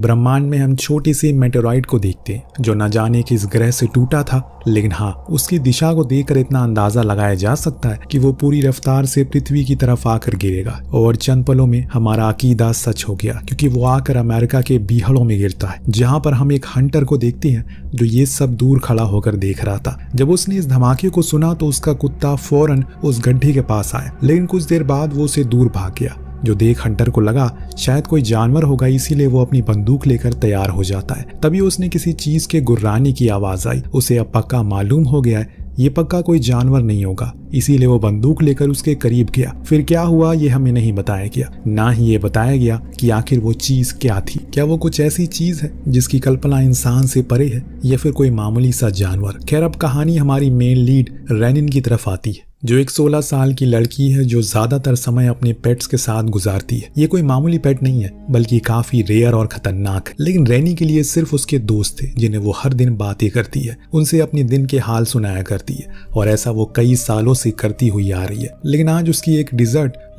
ब्रह्मांड में हम छोटे से मेटेरॉइड को देखते हैं जो न जाने किस ग्रह से टूटा था, लेकिन हाँ, उसकी दिशा को देखकर इतना अंदाजा लगाया जा सकता है कि वो पूरी रफ्तार से पृथ्वी की तरफ आकर गिरेगा। और चंद पलों में हमारा अकीदा सच हो गया, क्योंकि वो आकर अमेरिका के बीहड़ों में गिरता है, जहाँ पर हम एक हंटर को देखते हैं जो ये सब दूर खड़ा होकर देख रहा था। जब उसने इस धमाके को सुना तो उसका कुत्ता फौरन उस गड्ढे के पास आया, लेकिन कुछ देर बाद वो उसे दूर भाग गया। जो देख हंटर को लगा शायद कोई जानवर होगा, इसीलिए वो अपनी बंदूक लेकर तैयार हो जाता है। तभी उसने किसी चीज के गुर्राने की आवाज आई। उसे अब पक्का मालूम हो गया है ये पक्का कोई जानवर नहीं होगा, इसीलिए वो बंदूक लेकर उसके करीब गया। फिर क्या हुआ ये हमें नहीं बताया गया, ना ही ये बताया गया कि आखिर वो चीज क्या थी। क्या वो कुछ ऐसी चीज है जिसकी कल्पना इंसान से परे है, या फिर कोई मामूली सा जानवर। खैर, अब कहानी हमारी मेन लीड रेनिन की तरफ आती है, जो एक 16 साल की लड़की है जो ज्यादातर समय अपने पेट्स के साथ गुजारती है। ये कोई मामूली पेट नहीं है, बल्कि काफी रेयर और खतरनाक है। लेकिन रेनी के लिए सिर्फ उसके दोस्त थे, जिन्हें वो हर दिन बातें करती है, उनसे अपने दिन के हाल सुनाया करती है, और ऐसा वो कई सालों से करती हुई आ रही है। लेकिन आज उसकी एक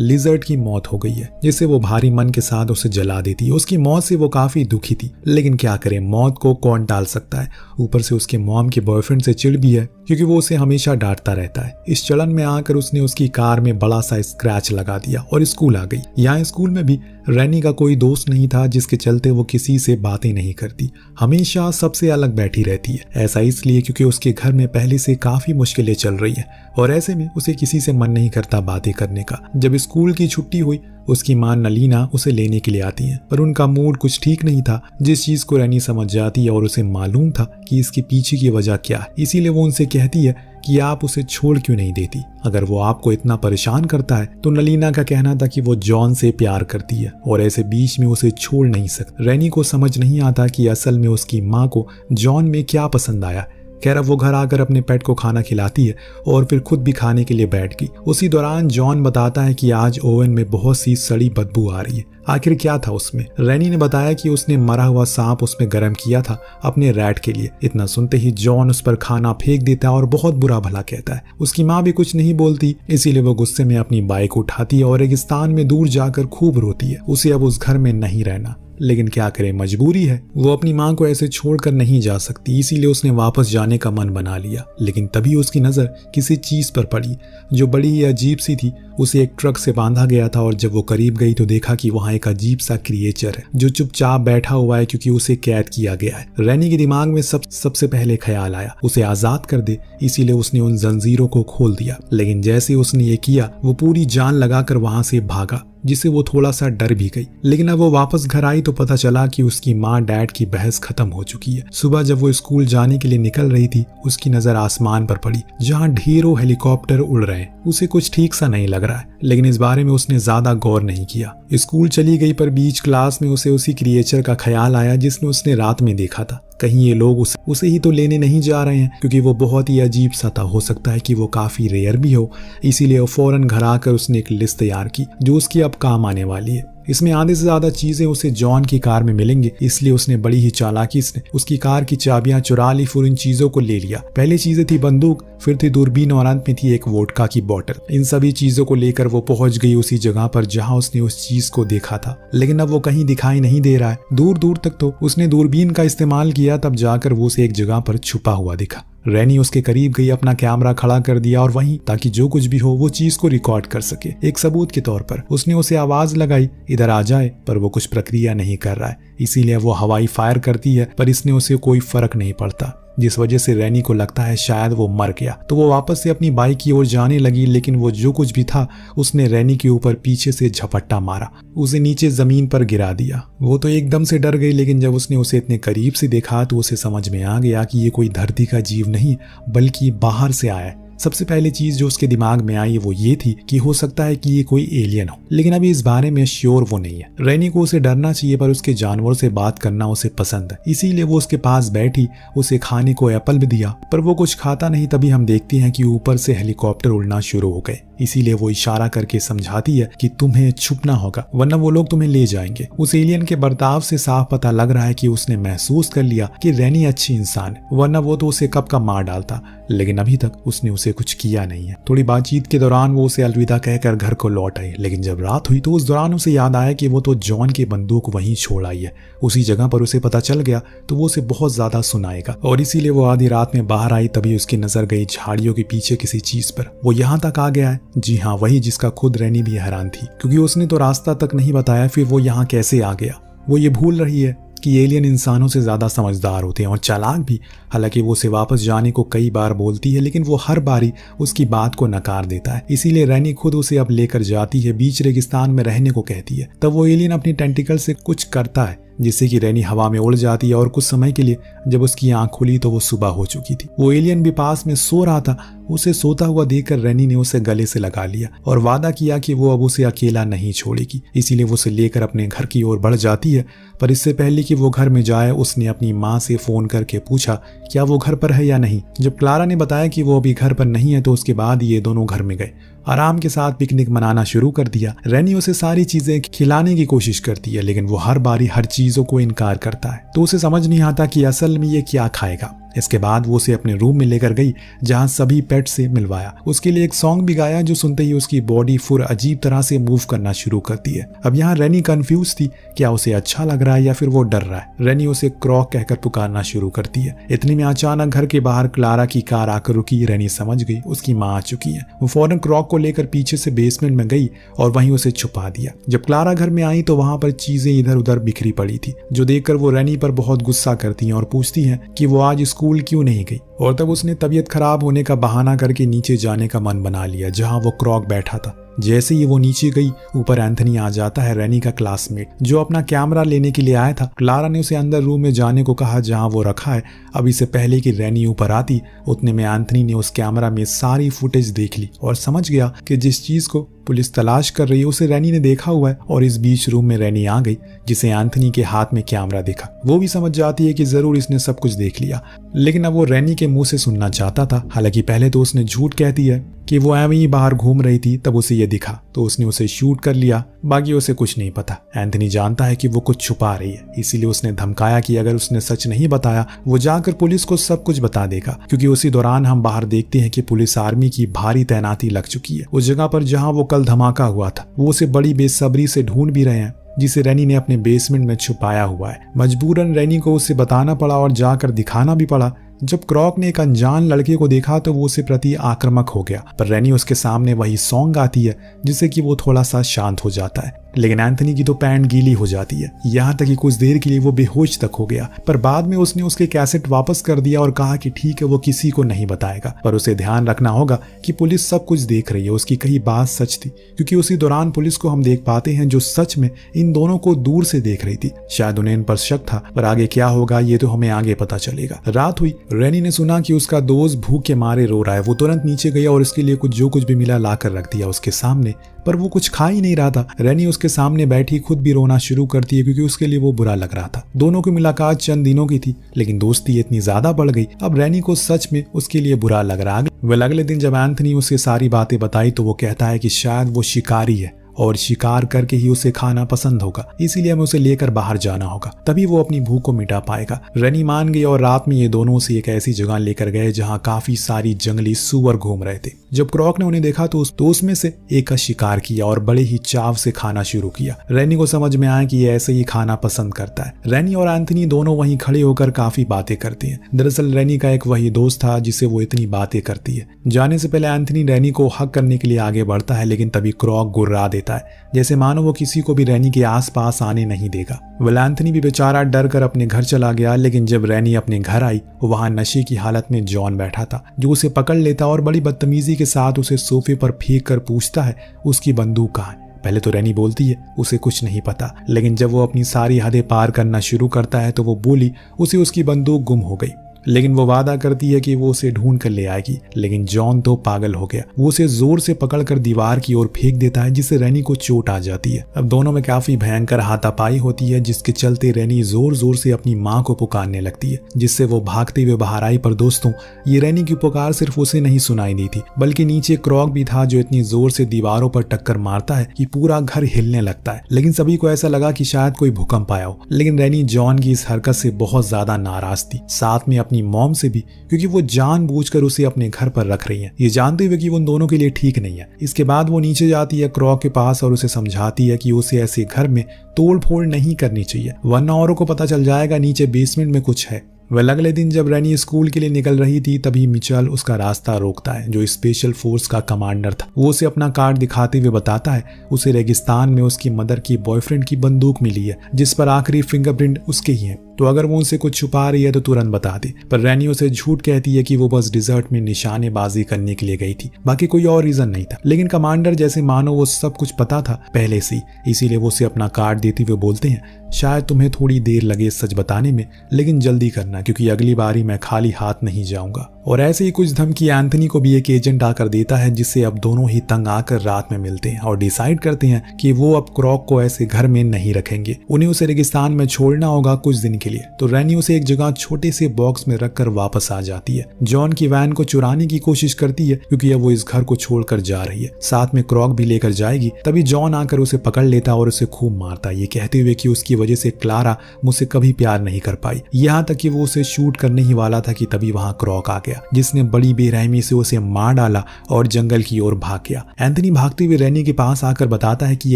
लिजर्ड की मौत हो गई है, जिससे वो भारी मन के साथ उसे जला देती है। उसकी मौत से वो काफी दुखी थी, लेकिन क्या करे, मौत को कौन टाल सकता है। ऊपर से उसके मॉम के बॉयफ्रेंड से चिढ़ भी है, क्योंकि वो उसे हमेशा डांटता रहता है। इस चलन में आकर उसने उसकी कार में बड़ा सा स्क्रैच लगा दिया और स्कूल आ गई। यहाँ स्कूल में भी रेनी का कोई दोस्त नहीं था, जिसके चलते वो किसी से बातें नहीं करती, हमेशा सबसे अलग बैठी रहती है। ऐसा इसलिए क्योंकि उसके घर में पहले से काफी मुश्किलें चल रही हैं, और ऐसे में उसे किसी से मन नहीं करता बातें करने का। जब स्कूल की छुट्टी हुई, उसकी मां नलीना उसे लेने के लिए आती है, पर उनका मूड कुछ ठीक नहीं था, जिस चीज को रेनी समझ जाती है और उसे मालूम था कि इसके पीछे की वजह क्या है। इसीलिए वो उनसे कहती है कि आप उसे छोड़ क्यों नहीं देती, अगर वो आपको इतना परेशान करता है। तो नलीना का कहना था कि वो जॉन से प्यार करती है और ऐसे बीच में उसे छोड़ नहीं सकती। रेनी को समझ नहीं आता कि असल में उसकी माँ को जॉन में क्या पसंद आया। खैर, अब वो घर आकर अपने पेट को खाना खिलाती है और फिर खुद भी खाने के लिए बैठ गई। उसी दौरान जॉन बताता है कि आज ओवन में बहुत सी सड़ी बदबू आ रही है। आखिर क्या था उसमें? रेनी ने बताया कि उसने मरा हुआ सांप उसमें गर्म किया था अपने रैट के लिए। इतना सुनते ही जॉन उस पर खाना फेंक देता है और बहुत बुरा भला कहता है। उसकी माँ भी कुछ नहीं बोलती, इसीलिए वो गुस्से में अपनी बाइक उठाती है और रेगिस्तान में दूर जाकर खूब रोती है। उसे अब उस घर में नहीं रहना, लेकिन क्या करे, मजबूरी है। वो अपनी माँ को ऐसे छोड़कर नहीं जा सकती, इसीलिए उसने वापस जाने का मन बना लिया। लेकिन तभी उसकी नजर किसी चीज पर पड़ी जो बड़ी ही अजीब सी थी। उसे एक ट्रक से बांधा गया था, और जब वो करीब गई तो देखा कि वहाँ एक अजीब सा क्रिएचर है जो चुपचाप बैठा हुआ है, क्योंकि उसे कैद किया गया है। रेनी के दिमाग में सबसे पहले ख्याल आया उसे आजाद कर दे, इसीलिए उसने उन जंजीरों को खोल दिया। लेकिन जैसे उसने ये किया, वो पूरी जान लगाकर वहां से भागा, जिससे वो थोड़ा सा डर भी गई। लेकिन अब वो वापस घर आई तो पता चला कि उसकी माँ डैड की बहस खत्म हो चुकी है। सुबह जब वो स्कूल जाने के लिए निकल रही थी, उसकी नजर आसमान पर पड़ी, जहाँ ढेरों हेलीकॉप्टर उड़ रहे हैं। उसे कुछ ठीक सा नहीं लग रहा है, लेकिन इस बारे में उसने ज्यादा गौर नहीं किया। स्कूल चली गई, पर बीच क्लास में उसे उसी क्रिएचर का ख्याल आया जिसने उसने रात में देखा था। कहीं ये लोग उसे ही तो लेने नहीं जा रहे हैं, क्योंकि वो बहुत ही अजीब सा था। हो सकता है कि वो काफी रेयर भी हो, इसीलिए वो फौरन घर आकर उसने एक लिस्ट तैयार की जो उसकी अब काम आने वाली है। इसमें आधे से ज्यादा चीजें उसे जॉन की कार में मिलेंगी, इसलिए उसने बड़ी ही चालाकी से उसकी कार की चाबियां चुरा ली, फिर इन चीजों को ले लिया। पहली चीजें थी बंदूक, फिर थी दूरबीन, और अंत में थी एक वोडका की बोतल। इन सभी चीजों को लेकर वो पहुंच गई उसी जगह पर जहां उसने उस चीज को देखा था, लेकिन अब वो कहीं दिखाई नहीं दे रहा है। दूर दूर तक तो उसने दूरबीन का इस्तेमाल किया, तब जाकर वो उसे एक जगह पर छुपा हुआ दिखा। रेनी उसके करीब गई, अपना कैमरा खड़ा कर दिया और वहीं, ताकि जो कुछ भी हो वो चीज को रिकॉर्ड कर सके। एक सबूत के तौर पर उसने उसे आवाज लगाई, इधर आ जाए, पर वो कुछ प्रक्रिया नहीं कर रहा है, इसीलिए वो हवाई फायर करती है, पर इसने उसे कोई फर्क नहीं पड़ता, जिस वजह से रेनी को लगता है शायद वो मर गया। तो वो वापस से अपनी बाइक की ओर जाने लगी, लेकिन वो जो कुछ भी था उसने रेनी के ऊपर पीछे से झपट्टा मारा, उसे नीचे जमीन पर गिरा दिया। वो तो एकदम से डर गई, लेकिन जब उसने उसे इतने करीब से देखा तो उसे समझ में आ गया कि ये कोई धरती का जीव नहीं, बल्कि बाहर से आया है। सबसे पहली चीज जो उसके दिमाग में आई वो ये थी कि हो सकता है कि ये कोई एलियन हो, लेकिन अभी इस बारे में श्योर वो नहीं है। रेनी को उसे डरना चाहिए, पर उसके जानवरों से बात करना उसे पसंद है, इसीलिए वो उसके पास बैठी, उसे खाने को एप्पल भी दिया, पर वो कुछ खाता नहीं। तभी हम देखते हैं कि ऊपर से हेलीकॉप्टर उड़ना शुरू हो गए, इसीलिए वो इशारा करके समझाती है कि तुम्हें छुपना होगा, वरना वो लोग तुम्हें ले जाएंगे। उस एलियन के बर्ताव से साफ पता लग रहा है कि उसने महसूस कर लिया कि रेनी अच्छी इंसान है, वरना वो तो उसे कब का मार डालता। लेकिन अभी तक उसने उसे उसे कुछ किया नहीं है। थोड़ी बातचीत के दौरान वो उसे अलविदा कहकर घर को लौट आई, लेकिन जब रात हुई तो उस दौरान उसे याद आया कि वो तो जॉन की बंदूक वहीं छोड़ आई है। उसी जगह पर उसे पता चल गया तो वो उसे बहुत ज्यादा सुनाएगा और इसीलिए वो आधी रात में बाहर आई। तभी उसकी नजर गई झाड़ियों के पीछे किसी चीज पर। वो यहाँ तक आ गया है, जी हाँ वही जिसका खुद रैनी भी हैरान थी, क्योंकि उसने तो रास्ता तक नहीं बताया, फिर वो यहाँ कैसे आ गया। वो ये भूल रही है कि एलियन इंसानों से ज्यादा समझदार होते हैं और चालाक भी। हालांकि वो उसे वापस जाने को कई बार बोलती है, लेकिन वो हर बारी उसकी बात को नकार देता है। इसीलिए रैनी खुद उसे अब लेकर जाती है, बीच रेगिस्तान में रहने को कहती है। तब वो एलियन अपनी टेंटिकल से कुछ करता है जिससे कि रैनी हवा में उड़ जाती है और कुछ समय के लिए जब उसकी आंख खुली तो वो सुबह हो चुकी थी। वो एलियन भी पास में सो रहा था। उसे सोता हुआ देखकर रैनी ने उसे गले से लगा लिया और वादा किया कि वो अब उसे अकेला नहीं छोड़ेगी। इसीलिए वो उसे लेकर अपने घर की ओर बढ़ जाती है। पर इससे पहले कि वो घर में जाए उसने अपनी माँ से फोन करके पूछा क्या वो घर पर है या नहीं। जब क्लारा ने बताया कि वो अभी घर पर नहीं है तो उसके बाद ये दोनों घर में गए, आराम के साथ पिकनिक मनाना शुरू कर दिया। रैनी उसे सारी चीजें खिलाने की कोशिश करती है, लेकिन वो हर बारी हर चीजों को इनकार करता है। तो उसे समझ नहीं आता कि असल में ये क्या खाएगा। इसके बाद वो उसे अपने रूम में लेकर गई जहां सभी पेट से मिलवाया। उसके लिए एक सॉन्ग भी गाया जो सुनते ही उसकी बॉडी फुर अजीब तरह से मूव करना शुरू करती है। अब यहाँ रैनी कंफ्यूज थी, क्या उसे अच्छा लग रहा है या फिर वो डर रहा है। रैनी उसे क्रॉक कहकर पुकारना शुरू करती है। इतने में अचानक घर के बाहर क्लारा की कार आकर रुकी। रैनी समझ गई उसकी माँ आ चुकी है। वो फौरन क्रॉक को लेकर पीछे से बेसमेंट में गई और वहीं उसे छुपा दिया। जब क्लारा घर में आई तो वहां पर चीजें इधर उधर बिखरी पड़ी थी, जो देखकर वो रैनी पर बहुत गुस्सा करती है और पूछती है कि वो आज स्कूल क्यों नहीं गई। और तब उसने तबीयत खराब होने का बहाना करके नीचे जाने का मन बना लिया जहां वो क्रॉक बैठा था। जैसे ही वो नीचे गई ऊपर एंथनी आ जाता है, रैनी का क्लासमेट जो अपना कैमरा लेने के लिए आया था। क्लारा ने उसे अंदर रूम में जाने को कहा जहां वो रखा है। अब इससे पहले कि रैनी ऊपर आती उतने में एंथनी ने उस कैमरा में सारी फुटेज देख ली और समझ गया कि जिस चीज को पुलिस तलाश कर रही है उसे रैनी ने देखा हुआ है। और इस बीच रूम में रैनी आ गई जिसे एंथनी के हाथ में कैमरा देखा। वो भी समझ जाती है कि जरूर इसने सब कुछ देख लिया, लेकिन अब वो रैनी के मुंह से सुनना चाहता था। हालांकि पहले तो उसने झूठ कहती है कि वो एवं ही बाहर घूम रही थी, तब उसे ये दिखा तो उसने उसे शूट कर लिया। बाकी उसे कुछ नहीं पता। एंथनी जानता है कि वो कुछ छुपा रही है, इसीलिए उसने धमकाया कि अगर उसने सच नहीं बताया वो जाकर पुलिस को सब कुछ बता देगा। क्योंकि उसी दौरान हम बाहर देखते हैं कि पुलिस आर्मी की भारी तैनाती लग चुकी है उस जगह पर जहां वो कल धमाका हुआ था। वो उसे बड़ी बेसब्री से ढूंढ भी रहे हैं, जिसे रैनी ने अपने बेसमेंट में छुपाया हुआ है। मजबूरन रैनी को उसे बताना पड़ा और जाकर दिखाना भी पड़ा। जब क्रॉक ने एक अनजान लड़के को देखा तो वो उसे प्रति आक्रामक हो गया, पर रैनी उसके सामने वही सॉन्ग गाती है जिससे कि वो थोड़ा सा शांत हो जाता है। लेकिन एंथनी की तो पैंट गीली हो जाती है, यहाँ तक कि कुछ देर के लिए वो बेहोश तक हो गया। पर बाद में उसने उसके कैसेट वापस कर दिया और कहा कि ठीक है वो किसी को नहीं बताएगा, पर उसे ध्यान रखना होगा कि पुलिस सब कुछ देख रही है। उसकी कही बात सच थी, क्योंकि उसी दौरान पुलिस को हम देख पाते हैं जो सच में इन दोनों को दूर से देख रही थी। शायद उन्हें इन पर शक था, पर आगे क्या होगा ये तो हमें आगे पता चलेगा। रात हुई। रैनी ने सुना कि उसका दोस्त भूख के मारे रो रहा है। वो तुरंत नीचे गया और उसके लिए जो कुछ भी मिला लाकर रख दिया उसके सामने, पर वो कुछ खा ही नहीं रहा था। रैनी उसके सामने बैठी खुद भी रोना शुरू करती है क्योंकि उसके लिए वो बुरा लग रहा था। दोनों की मुलाकात चंद दिनों की थी, लेकिन दोस्ती इतनी ज्यादा बढ़ गई अब रैनी को सच में उसके लिए बुरा लग रहा। वह अगले दिन जब एंथनी उसे सारी बातें बताई तो वो कहता है कि शायद वो शिकारी है और शिकार करके ही उसे खाना पसंद होगा, इसीलिए हमें उसे लेकर बाहर जाना होगा, तभी वो अपनी भूख को मिटा पाएगा। रैनी मान गई और रात में ये दोनों से एक ऐसी जगह लेकर गए जहां काफी सारी जंगली सुअर घूम रहे थे। जब क्रॉक ने उन्हें देखा तो उसमें से एक का शिकार किया और बड़े ही चाव से खाना शुरू किया। रैनी को समझ में आया कि ये ऐसे ही खाना पसंद करता है। रैनी और एंथनी दोनों वहीं खड़े होकर काफी बातें करते हैं। दरअसल रैनी का एक वही दोस्त था जिसे वो इतनी बातें करती है। जाने से पहले एंथनी रैनी को हक करने के लिए आगे बढ़ता है, लेकिन तभी क्रॉक गुर्रा देता है जैसे मानो वो किसी को भी रैनी के आसपास आने नहीं देगा। एंथनी भी बेचारा डर कर अपने घर चला गया। लेकिन जब रैनी अपने घर आई वहां नशे की हालत में जॉन बैठा था, जो उसे पकड़ लेता और बड़ी बदतमीजी के साथ उसे सोफे पर फेंक कर पूछता है उसकी बंदूक कहाँ है। पहले तो रैनी बोलती है उसे कुछ नहीं पता, लेकिन जब वो अपनी सारी हदें पार करना शुरू करता है तो वो बोली उसे उसकी बंदूक गुम हो गई। लेकिन वो वादा करती है कि वो उसे ढूंढ कर ले आएगी। लेकिन जॉन तो पागल हो गया, वो उसे जोर से पकड़कर दीवार की ओर फेंक देता है जिससे रैनी को चोट आ जाती है। अब दोनों में काफी भयंकर हाथापाई होती है, जिसके चलते रैनी जोर जोर से अपनी माँ को पुकारने लगती है, जिससे वो भागते हुए बाहर आई। पर दोस्तों, ये रैनी की पुकार सिर्फ उसे नहीं सुनाई दी थी, बल्कि नीचे क्रॉक भी था जो इतनी जोर से दीवारों पर टक्कर मारता है कि पूरा घर हिलने लगता है। लेकिन सभी को ऐसा लगा कि शायद कोई भूकंप आया हो। लेकिन रैनी जॉन की इस हरकत से बहुत ज्यादा नाराज थी। साथ में अपनी मॉम से भी, क्योंकि वो जानबूझकर उसे अपने घर पर रख रही है, ये जानते हुए कि वो उन दोनों के लिए ठीक नहीं है। इसके बाद वो नीचे जाती है क्रॉक के पास और उसे समझाती है कि उसे ऐसे घर में तोड़ फोड़ नहीं करनी चाहिए, वरना औरों को पता चल जाएगा नीचे बेसमेंट में कुछ है। वह अगले दिन जब रैनी स्कूल के लिए निकल रही थी तभी मिचेल उसका रास्ता रोकता है, जो स्पेशल फोर्स का कमांडर था। वो उसे अपना कार्ड दिखाते हुए बताता है उसे रेगिस्तान में उसकी मदर की बॉयफ्रेंड की बंदूक मिली है, जिस पर आखिरी फिंगरप्रिंट उसके ही है, तो अगर वो उनसे कुछ छुपा रही है तो तुरंत बता दे। पर रैनी उसे झूठ कहती है कि वो बस डिजर्ट में निशानेबाजी करने के लिए गई थी, बाकी कोई और रीजन नहीं था। लेकिन कमांडर जैसे मानो वो सब कुछ पता था पहले से, इसीलिए वो उसे अपना कार्ड देते हुए बोलते हैं शायद तुम्हें थोड़ी देर लगे सच बताने में, लेकिन जल्दी करना क्योंकि अगली बारी मैं खाली हाथ नहीं जाऊंगा। और ऐसे ही कुछ धमकी एंथनी को भी एक एजेंट आकर देता है, जिससे अब दोनों ही तंग आकर रात में मिलते हैं और डिसाइड करते हैं कि वो अब क्रॉक को ऐसे घर में नहीं रखेंगे, उन्हें उसे रेगिस्तान में छोड़ना होगा कुछ दिन के लिए। तो रैनी उसे एक जगह छोटे से बॉक्स में रखकर वापस आ जाती है। जॉन की वैन को चुराने की कोशिश करती है क्योंकि अब वो इस घर को छोड़कर जा रही है, साथ में क्रॉक भी लेकर जाएगी। तभी जॉन आकर उसे पकड़ लेता और उसे खूब मारता, ये कहते हुए कि उसकी वजह से क्लारा मुझसे कभी प्यार नहीं कर पाई, यहाँ तक कि वो उसे शूट करने ही वाला था कि तभी वहां क्रॉक आ गया, जिसने बड़ी बेरहमी से उसे मार डाला और जंगल की ओर भाग गया। एंथनी भागते हुए रैनी के पास आकर बताता है कि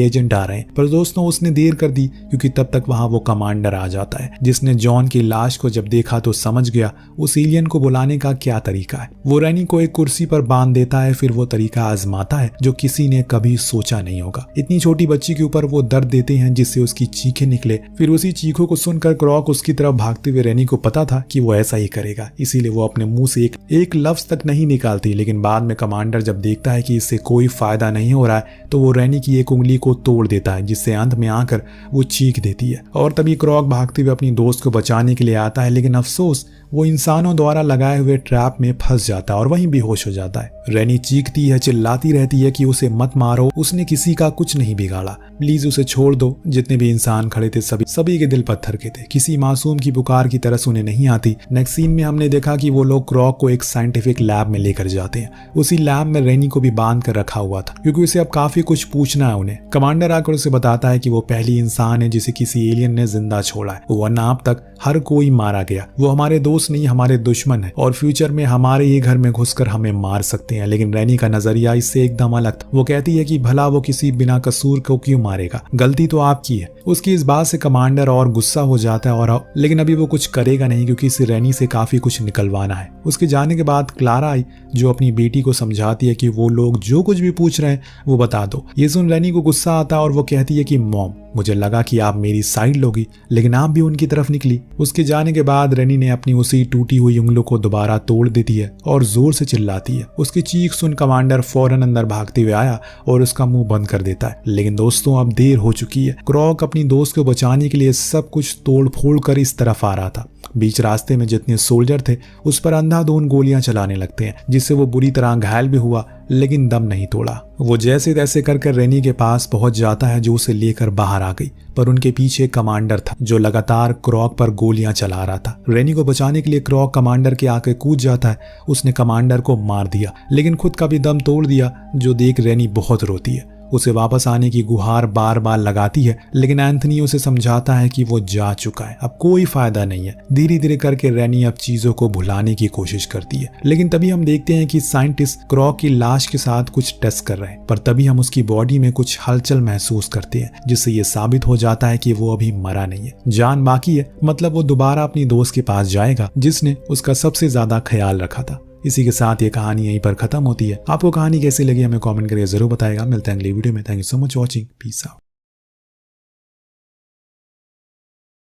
एजेंट आ रहे हैं, पर दोस्तों उसने देर कर दी क्योंकि तब तक वहां वो कमांडर आ जाता है, जिसने जॉन की लाश को जब देखा तो समझ गया उस एलियन को बुलाने का क्या तरीका है। वो रैनी को एक कुर्सी पर बांध देता है, फिर वो तरीका आजमाता है जो किसी ने कभी सोचा नहीं होगा। इतनी छोटी बच्ची के ऊपर वो दर्द देते हैं जिससे उसकी चीखें निकले। फिर उसी चीखों को सुनकर क्रॉक उसकी तरफ भागते हुए रैनी को पता था कि वो ऐसा ही करेगा, इसीलिए वो अपने मुंह से एक लफ्ज तक नहीं निकालती। लेकिन बाद में कमांडर जब देखता है कि इससे कोई फायदा नहीं हो रहा है तो वो रैनी की एक उंगली को तोड़ देता है, जिससे अंत में आकर वो चीख देती है। और तभी क्रॉक भागते हुए अपनी दोस्त को बचाने के लिए आता है, लेकिन अफसोस वो इंसानों द्वारा लगाए हुए ट्रैप में फंस जाता है और वहीं बेहोश हो जाता है। रैनी चीखती है, चिल्लाती रहती है कि उसे मत मारो, उसने किसी का कुछ नहीं बिगाड़ा, प्लीज उसे छोड़ दो। जितने भी इंसान खड़े थे सभी के दिल पत्थर के थे, किसी मासूम की पुकार की तरस उन्हें नहीं आती। नेक्स्ट सीन में हमने देखा कि वो लोग क्रॉक को एक साइंटिफिक लैब में लेकर जाते हैं। उसी लैब में रैनी को भी बांध कर रखा हुआ था क्योंकि उसे अब काफी कुछ पूछना है उन्हें। कमांडर आकर उसे बताता है कि वो पहली इंसान है जिसे किसी एलियन ने जिंदा छोड़ा है, वरना अब तक हर कोई मारा गया। वो हमारे दोस्त नहीं, हमारे दुश्मन है और फ्यूचर में हमारे ही घर में घुसकर हमें मार सकते हैं। लेकिन रैनी का नजरिया इससे एकदम अलग था। वो कहती है कि भला वो किसी बिना कसूर को क्यों मारेगा, गलती तो आपकी है। उसकी इस बात से कमांडर और गुस्सा हो जाता है और लेकिन अभी वो कुछ करेगा नहीं क्योंकि इसे रैनी से काफी कुछ निकलवाना है। उसके जाने के बाद क्लारा आई जो अपनी बेटी को समझाती है कि वो लोग जो कुछ भी पूछ रहे हैं वो बता दो। ये सुन रैनी को गुस्सा आता है और वो कहती है कि मॉम, मुझे लगा कि आप मेरी साइड लोगी, लेकिन आप भी उनकी तरफ निकली। उसके जाने के बाद रैनी ने अपनी उसी टूटी हुई उंगलों को दोबारा तोड़ देती है और जोर से चिल्लाती है। उसकी चीख सुन कमांडर फौरन अंदर भागते हुए आया और उसका मुंह बंद कर देता है। लेकिन दोस्तों अब देर हो चुकी है। क्रॉक अपनी दोस्त को बचाने के लिए सब कुछ तोड़ फोड़ कर इस तरफ आ रहा था। बीच रास्ते में जितने सोल्जर थे उस पर अंधाधुंध गोलियां चलाने लगते हैं, जिससे वो बुरी तरह घायल भी हुआ लेकिन दम नहीं तोड़ा। वो जैसे तैसे कर रैनी के पास पहुंच जाता है जो उसे लेकर बाहर आ गई, पर उनके पीछे कमांडर था जो लगातार क्रॉक पर गोलियां चला रहा था। रैनी को बचाने के लिए क्रॉक कमांडर के आके कूद जाता है। उसने कमांडर को मार दिया लेकिन खुद का भी दम तोड़ दिया, जो देख रैनी बहुत रोती है। उसे वापस आने की गुहार बार बार लगाती है, लेकिन एंथनी उसे समझाता है कि वो जा चुका है, अब कोई फायदा नहीं है। धीरे धीरे करके रैनी अब चीजों को भुलाने की कोशिश करती है। लेकिन तभी हम देखते हैं कि साइंटिस्ट क्रॉक की लाश के साथ कुछ टेस्ट कर रहे हैं, पर तभी हम उसकी बॉडी में कुछ हलचल महसूस करते हैं, जिससे ये साबित हो जाता है कि वो अभी मरा नहीं है, जान बाकी है। मतलब वो दोबारा अपनी दोस्त के पास जाएगा जिसने उसका सबसे ज्यादा ख्याल रखा था। इसी के साथ ये कहानी यहीं पर खत्म होती है। आपको कहानी कैसी लगी हमें कमेंट करके जरूर बताएगा। मिलते हैं अगली वीडियो में। Thank you so much watching. Peace out.